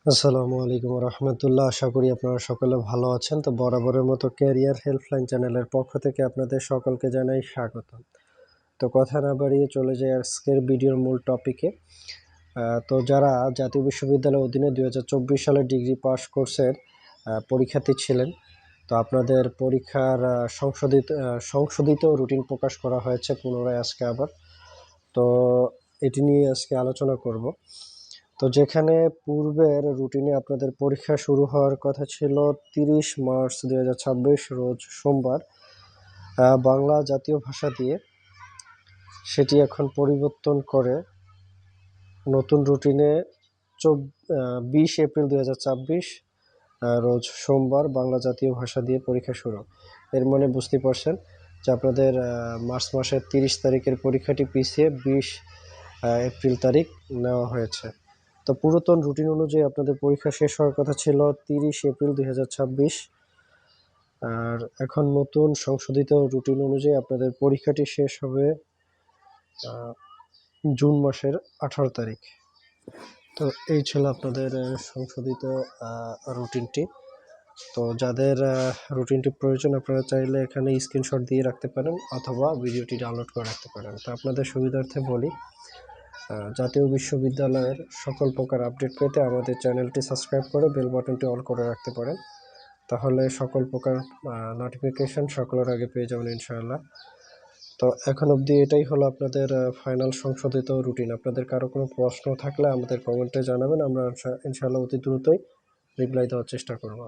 আসসালামু আলাইকুম রহমতুল্লাহ। আশা করি আপনারা সকলে ভালো আছেন। তো বরাবরের মতো ক্যারিয়ার হেল্পলাইন চ্যানেলের পক্ষ থেকে আপনাদের সকলকে জানাই স্বাগত। তো কথা না বাড়িয়ে চলে যাই আজকের ভিডিওর মূল টপিকে। তো যারা জাতীয় বিশ্ববিদ্যালয়ের অধীনে 2024 সালে ডিগ্রি পাস কোর্সের পরীক্ষার্থী ছিলেন, তো আপনাদের পরীক্ষার সংশোধিত রুটিন প্রকাশ করা হয়েছে পুনরায় আজকে আবার। তো এটি নিয়ে আজকে আলোচনা করব। তো যেখানে পূর্বের রুটিনে আপনাদের পরীক্ষা শুরু হওয়ার কথা ছিল 30 মার্চ 2026 রোজ সোমবার বাংলা জাতীয় ভাষা দিয়ে, সেটি এখন পরিবর্তন করে নতুন রুটিনে 20 এপ্রিল 2026 রোজ সোমবার বাংলা জাতীয় ভাষা দিয়ে পরীক্ষা শুরু। এর মানে বুঝতে পারছেন যে আপনাদের মার্চ মাসের 30 তারিখের পরীক্ষাটি পিছিয়ে 20 এপ্রিল তারিখ নেওয়া হয়েছে। তো পুরাতন রুটিন অনুযায়ী আপনাদের পরীক্ষা শেষ হওয়ার কথা ছিল 30 এপ্রিল 2026, আর এখন নতুন সংশোধিত রুটিন অনুযায়ী আপনাদের পরীক্ষাটি শেষ হবে জুন মাসের 18 তারিখ। তো এই ছিল আপনাদের সংশোধিত রুটিনটি। তো যাদের রুটিনটি প্রয়োজন আপনারা চাইলে এখানে স্ক্রিনশট দিয়ে রাখতে পারেন অথবা ভিডিওটি ডাউনলোড করে রাখতে পারেন। তো আপনাদের সুবিধার্থে বলি, জাতীয় বিশ্ববিদ্যালয়ের সকল প্রকার আপডেট পেতে আমাদের চ্যানেলটি সাবস্ক্রাইব করে বেল বাটনটি অল করে রাখতে পারেন, তাহলে সকল প্রকার নোটিফিকেশন সকলের আগে পেয়ে যাবেন ইনশাআল্লাহ। তো এখন অবধি এটাই হলো আপনাদের ফাইনাল সংশোধিত রুটিন। আপনাদের কারো কোনো প্রশ্ন থাকলে আমাদের কমেন্টে জানাবেন, আমরা ইনশাআল্লাহ অতি দ্রুতই রিপ্লাই দেওয়ার চেষ্টা করব।